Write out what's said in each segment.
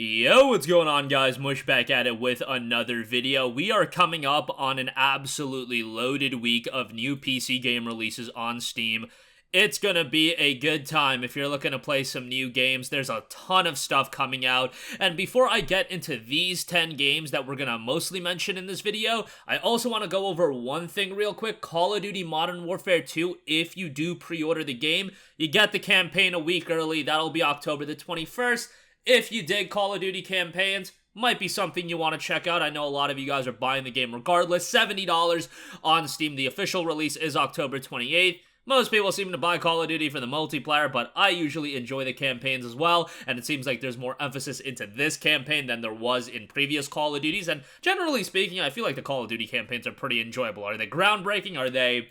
Yo, what's going on, guys? Mush back at it with another video. We are coming up on an absolutely loaded week of new PC game releases on Steam. It's gonna be a good time if you're looking to play some new games. There's a ton of stuff coming out. And before I get into these 10 games that we're gonna mostly mention in this video, I also want to go over one thing real quick. Call of Duty Modern Warfare 2, if you do pre-order the game, you get the campaign a week early. That'll be October the 21st. If you dig Call of Duty campaigns, might be something you want to check out. I know a lot of you guys are buying the game regardless. $70 on Steam. The official release is October 28th. Most people seem to buy Call of Duty for the multiplayer, but I usually enjoy the campaigns as well, and it seems like there's more emphasis into this campaign than there was in previous Call of Duties, and generally speaking, I feel like the Call of Duty campaigns are pretty enjoyable. Are they groundbreaking? Are they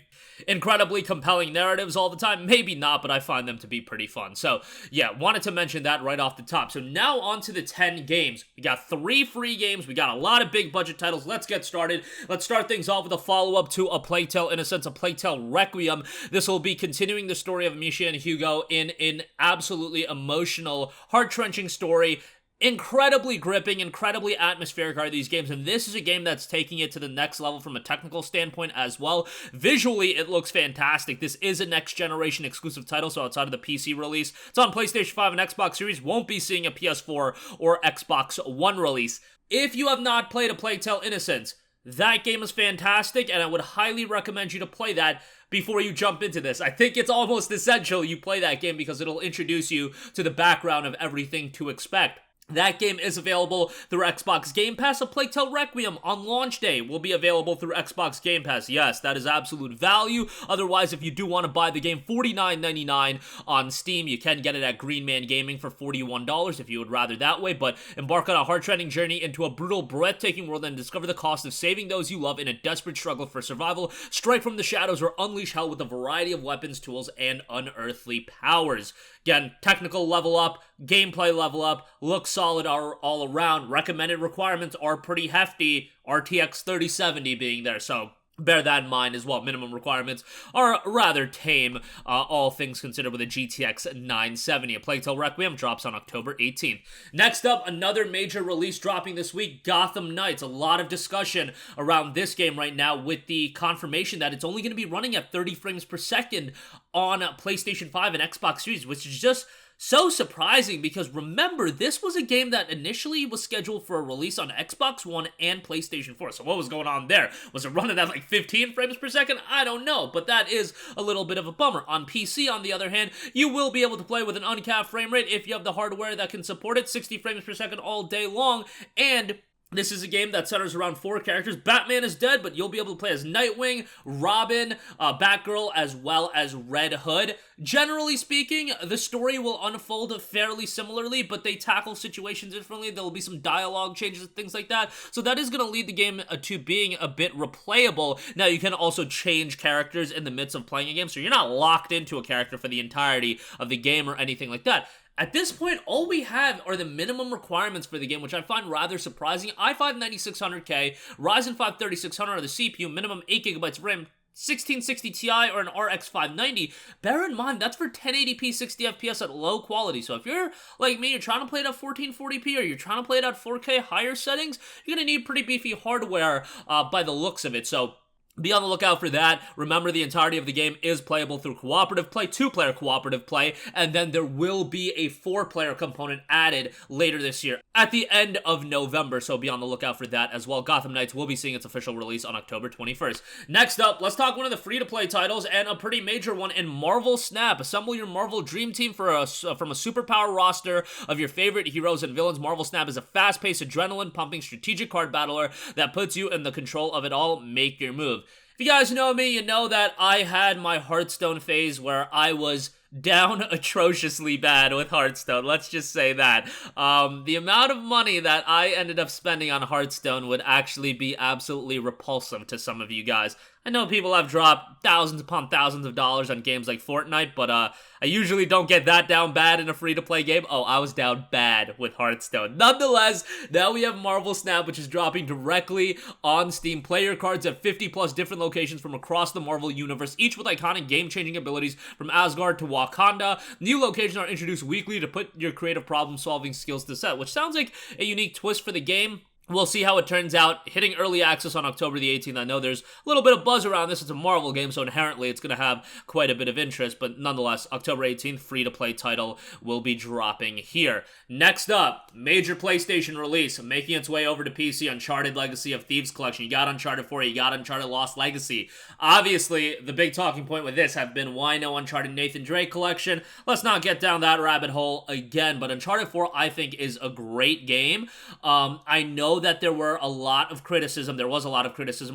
incredibly compelling narratives all the time? Maybe not, but I find them to be pretty fun. So, yeah, wanted to mention that right off the top. So now on to the 10 games. We got 3 free games. We got a lot of big budget titles. Let's get started. Let's start things off with a follow-up to A Plague Tale Innocence, A Plague Tale Requiem. This will be continuing the story of Misha and Hugo in an absolutely emotional, heart-wrenching story. Incredibly gripping, incredibly atmospheric are these games, and this is a game that's taking it to the next level from a technical standpoint as well. Visually, it looks fantastic. This is a next-generation exclusive title, so outside of the PC release, it's on PlayStation 5 and Xbox Series. Won't be seeing a PS4 or Xbox One release. If you have not played A Plague Tale Innocence, that game is fantastic, and I would highly recommend you to play that before you jump into this. I think it's almost essential you play that game because it'll introduce you to the background of everything to expect. That game is available through Xbox Game Pass. A Plague Tale Requiem on launch day will be available through Xbox Game Pass. Yes, that is absolute value. Otherwise, if you do want to buy the game, $49.99 on Steam. You can get it at Green Man Gaming for $41 if you would rather that way. But embark on a heart-rending journey into a brutal, breathtaking world and discover the cost of saving those you love in a desperate struggle for survival. Strike from the shadows or unleash hell with a variety of weapons, tools, and unearthly powers. Again, technical level up, gameplay level up, looks solid all around. Recommended requirements are pretty hefty, RTX 3070 being there, so bear that in mind as well. Minimum requirements are rather tame, all things considered, with a GTX 970. A Plague Tale Requiem drops on October 18th. Next up, another major release dropping this week, Gotham Knights. A lot of discussion around this game right now with the confirmation that it's only going to be running at 30 frames per second on PlayStation 5 and Xbox Series, which is just so surprising because remember, this was a game that initially was scheduled for a release on Xbox One and PlayStation 4. So what was going on there? Was it running at like 15 frames per second? I don't know, but that is a little bit of a bummer. On PC, on the other hand, you will be able to play with an uncapped frame rate if you have the hardware that can support it, 60 frames per second all day long, and this is a game that centers around 4 characters. Batman is dead, but you'll be able to play as Nightwing, Robin, Batgirl, as well as Red Hood. Generally speaking, the story will unfold fairly similarly, but they tackle situations differently. There will be some dialogue changes and things like that. So that is going to lead the game to being a bit replayable. Now, you can also change characters in the midst of playing a game, so you're not locked into a character for the entirety of the game or anything like that. At this point, all we have are the minimum requirements for the game, which I find rather surprising. i5 9600K, Ryzen 5 3600 on the CPU, minimum 8GB of RAM, 1660 Ti or an RX 590. Bear in mind, that's for 1080p 60 FPS at low quality. So if you're like me, you're trying to play it at 1440p or you're trying to play it at 4K higher settings, you're going to need pretty beefy hardware by the looks of it. So be on the lookout for that. Remember, the entirety of the game is playable through cooperative play, 2-player cooperative play, and then there will be a 4-player component added later this year at the end of November, so be on the lookout for that as well. Gotham Knights will be seeing its official release on October 21st. Next up, let's talk one of the free-to-play titles and a pretty major one in Marvel Snap. Assemble your Marvel Dream Team from a superpower roster of your favorite heroes and villains. Marvel Snap is a fast-paced, adrenaline-pumping strategic card battler that puts you in the control of it all. Make your move. If you guys know me, you know that I had my Hearthstone phase where I was down atrociously bad with Hearthstone. Let's just say that. The amount of money that I ended up spending on Hearthstone would actually be absolutely repulsive to some of you guys. I know people have dropped thousands upon thousands of dollars on games like Fortnite, but I usually don't get that down bad in a free-to-play game. Oh, I was down bad with Hearthstone. Nonetheless, now we have Marvel Snap, which is dropping directly on Steam. Player cards at 50 plus different locations from across the Marvel universe, each with iconic game-changing abilities from Asgard to Wakanda. New locations are introduced weekly to put your creative problem-solving skills to set, which sounds like a unique twist for the game. We'll see how it turns out. Hitting early access on October the 18th. I know there's a little bit of buzz around this. It's a Marvel game, so inherently it's going to have quite a bit of interest. But nonetheless, October 18th, free-to-play title will be dropping here. Next up, major PlayStation release. Making its way over to PC, Uncharted Legacy of Thieves Collection. You got Uncharted 4, you got Uncharted Lost Legacy. Obviously, the big talking point with this have been, why no Uncharted Nathan Drake Collection? Let's not get down that rabbit hole again. But Uncharted 4, I think, is a great game. I know that there was a lot of criticism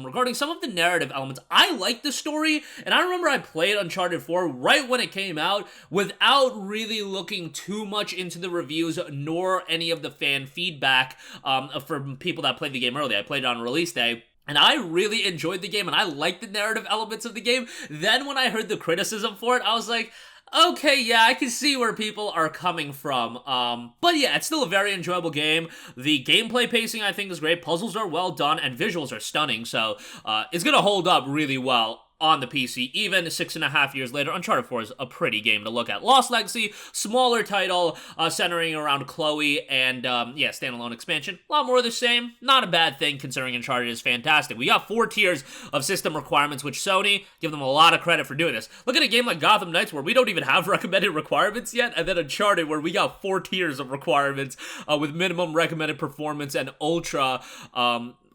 regarding some of the narrative elements. I like the story, and I remember I played Uncharted 4 right when it came out without really looking too much into the reviews nor any of the fan feedback from people that played the game early. I played it on release day. And I really enjoyed the game, and I liked the narrative elements of the game. Then when I heard the criticism for it, I was like, okay, yeah, I can see where people are coming from. But yeah, it's still a very enjoyable game. The gameplay pacing, I think, is great. Puzzles are well done, and visuals are stunning, so it's gonna hold up really well on the PC. Even 6.5 years later, Uncharted 4 is a pretty game to look at. Lost Legacy, smaller title, centering around Chloe, and yeah, standalone expansion. A lot more of the same. Not a bad thing, considering Uncharted is fantastic. We got 4 tiers of system requirements, which Sony, give them a lot of credit for doing this. Look at a game like Gotham Knights, where we don't even have recommended requirements yet, and then Uncharted, where we got 4 tiers of requirements with minimum recommended performance and ultra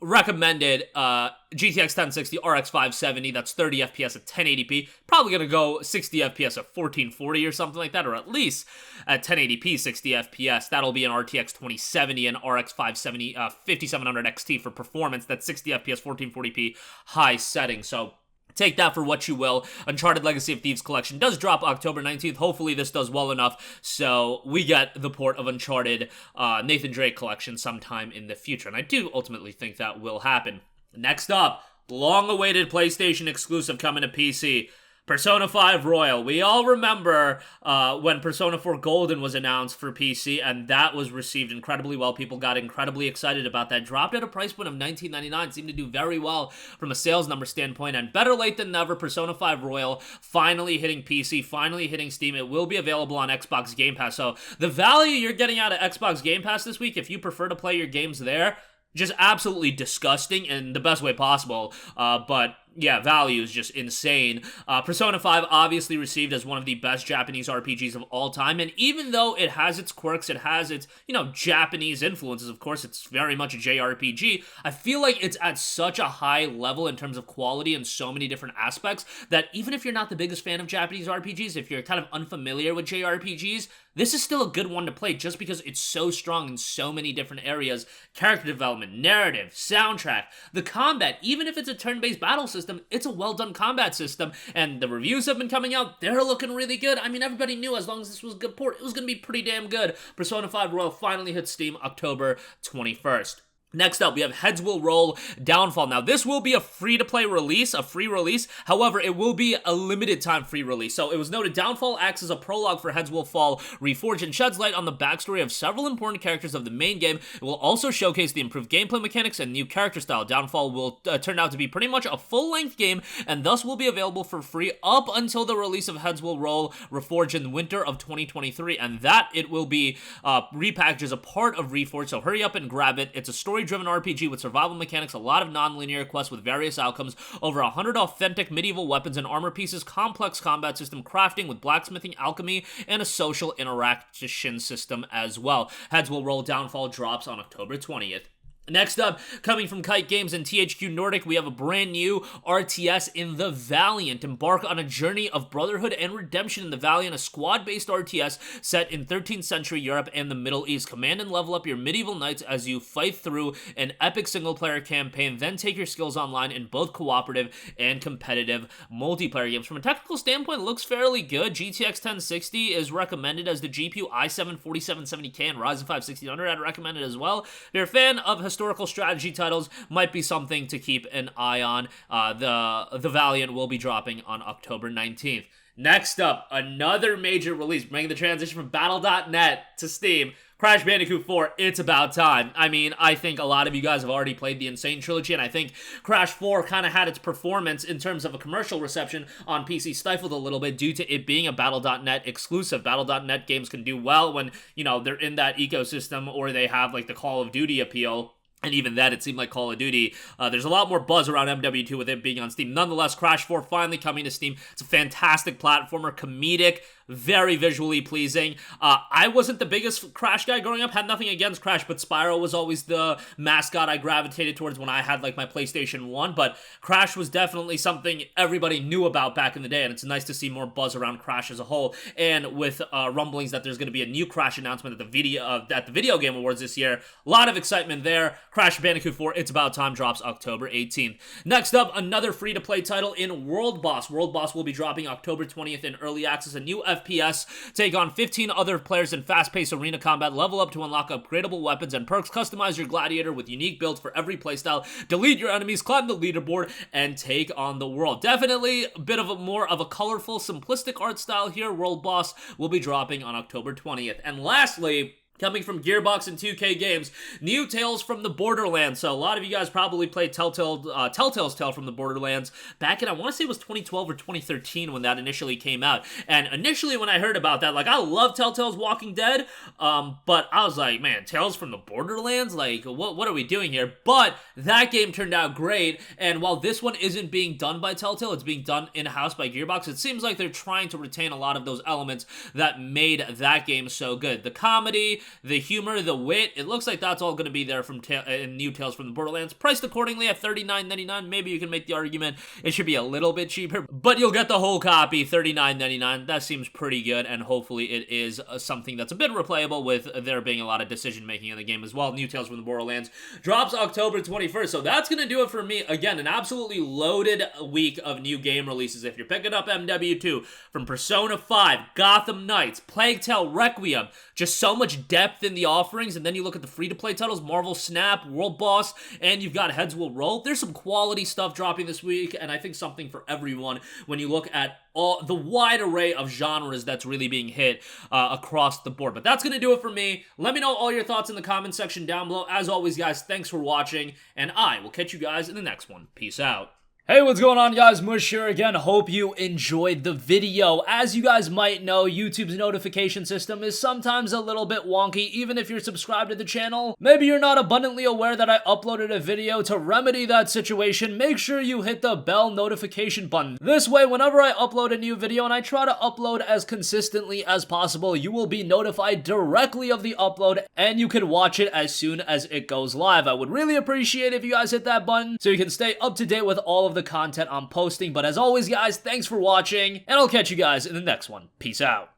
recommended GTX 1060, RX 570, that's 30 FPS at 1080p, probably gonna go 60 FPS at 1440 or something like that, or at least at 1080p 60 FPS. That'll be an RTX 2070 and RX 570 5700 XT for performance. That's 60 FPS 1440p high setting. So take that for what you will. Uncharted Legacy of Thieves Collection does drop October 19th. Hopefully this does well enough so we get the port of Uncharted Nathan Drake Collection sometime in the future. And I do ultimately think that will happen. Next up, long-awaited PlayStation exclusive coming to PC. Persona 5 Royal. We all remember when Persona 4 Golden was announced for PC, and that was received incredibly well. People got incredibly excited about that. Dropped at a price point of $19.99. Seemed to do very well from a sales number standpoint, and better late than never, Persona 5 Royal finally hitting PC, finally hitting Steam. It will be available on Xbox Game Pass. So the value you're getting out of Xbox Game Pass this week, if you prefer to play your games there, just absolutely disgusting in the best way possible. But yeah, value is just insane. Persona 5 obviously received as one of the best Japanese RPGs of all time, and even though it has its quirks, it has its, Japanese influences, of course, it's very much a JRPG, I feel like it's at such a high level in terms of quality and so many different aspects that even if you're not the biggest fan of Japanese RPGs, if you're kind of unfamiliar with JRPGs, this is still a good one to play just because it's so strong in so many different areas. Character development, narrative, soundtrack, the combat, even if it's a turn-based battle system, it's a well-done combat system, and the reviews have been coming out. They're looking really good. I mean, everybody knew as long as this was a good port, it was going to be pretty damn good. Persona 5 Royal finally hit Steam October 21st. Next up, we have Heads Will Roll Downfall. Now, this will be a free-to-play release, a free release. However, it will be a limited-time free release. So, it was noted Downfall acts as a prologue for Heads Will Fall Reforged and sheds light on the backstory of several important characters of the main game. It will also showcase the improved gameplay mechanics and new character style. Downfall will turn out to be pretty much a full-length game, and thus will be available for free up until the release of Heads Will Roll Reforged in the winter of 2023, and that it will be repackaged as a part of Reforged, so hurry up and grab it. It's a story-driven RPG with survival mechanics, a lot of non-linear quests with various outcomes, over 100 authentic medieval weapons and armor pieces, complex combat system crafting with blacksmithing, alchemy, and a social interaction system as well. Heads Will Roll Downfall drops on October 20th. Next up, coming from Kite Games and THQ Nordic, we have a brand new RTS in the Valiant. Embark on a journey of brotherhood and redemption in the Valiant, a squad-based RTS set in 13th century Europe and the Middle East. Command and level up your medieval knights as you fight through an epic single-player campaign, then take your skills online in both cooperative and competitive multiplayer games. From a technical standpoint, it looks fairly good. GTX 1060 is recommended as the GPU i7 4770K and Ryzen 5 1600 I'd recommend it as well. If you're a fan of historical strategy titles, might be something to keep an eye on. The Valiant will be dropping on October 19th. Next up, another major release, making the transition from Battle.net to Steam. Crash Bandicoot 4, it's about time. I mean, I think a lot of you guys have already played the Insane Trilogy, and I think Crash 4 kind of had its performance in terms of a commercial reception on PC stifled a little bit due to it being a Battle.net exclusive. Battle.net games can do well when, you know, they're in that ecosystem or they have, like, the Call of Duty appeal. And even that, it seemed like Call of Duty. There's a lot more buzz around MW2 with it being on Steam. Nonetheless, Crash 4 finally coming to Steam. It's a fantastic platformer, comedic, very visually pleasing. I wasn't the biggest Crash guy growing up, had nothing against Crash, but Spyro was always the mascot I gravitated towards when I had, like, my PlayStation 1, but Crash was definitely something everybody knew about back in the day, and it's nice to see more buzz around Crash as a whole, and with rumblings that there's going to be a new Crash announcement at the Video Game Awards this year. A lot of excitement there. Crash Bandicoot 4, It's About Time, drops October 18th. Next up, another free-to-play title in World Boss. World Boss will be dropping October 20th in Early Access, a new FPS. Take on 15 other players in fast-paced arena combat, level up to unlock upgradable weapons and perks, customize your gladiator with unique builds for every playstyle, delete your enemies, climb the leaderboard, and take on the world. Definitely a bit of more of a colorful, simplistic art style here. World Boss will be dropping on October 20th. And lastly, coming from Gearbox and 2K Games, new Tales from the Borderlands. So a lot of you guys probably played Telltale's Tale from the Borderlands back in, I want to say it was 2012 or 2013 when that initially came out. And initially when I heard about that, like, I love Telltale's Walking Dead, but I was like, man, Tales from the Borderlands? Like, what are we doing here? But that game turned out great, and while this one isn't being done by Telltale, it's being done in-house by Gearbox, it seems like they're trying to retain a lot of those elements that made that game so good. The comedy, the humor, the wit, it looks like that's all going to be there from new Tales from the Borderlands. Priced accordingly at $39.99. Maybe you can make the argument it should be a little bit cheaper, but you'll get the whole copy, $39.99. That seems pretty good, and hopefully it is something that's a bit replayable with there being a lot of decision-making in the game as well. New Tales from the Borderlands drops October 21st, so that's going to do it for me. Again, an absolutely loaded week of new game releases. If you're picking up MW2, from Persona 5, Gotham Knights, Plague Tale, Requiem, just so much depth in the offerings, and then you look at the free-to-play titles, Marvel Snap, World Boss, and you've got Heads Will Roll. There's some quality stuff dropping this week, and I think something for everyone when you look at all the wide array of genres that's really being hit across the board. But that's going to do it for me. Let me know all your thoughts in the comment section down below. As always, guys, thanks for watching, and I will catch you guys in the next one. Peace out. Hey, what's going on, guys? Mush here again. Hope you enjoyed the video. As you guys might know, YouTube's notification system is sometimes a little bit wonky, even if you're subscribed to the channel. Maybe you're not abundantly aware that I uploaded a video. To remedy that situation, make sure you hit the bell notification button. This way, whenever I upload a new video, and I try to upload as consistently as possible, you will be notified directly of the upload, and you can watch it as soon as it goes live. I would really appreciate if you guys hit that button so you can stay up to date with all of the content I'm posting. But as always, guys, thanks for watching, and I'll catch you guys in the next one. Peace out.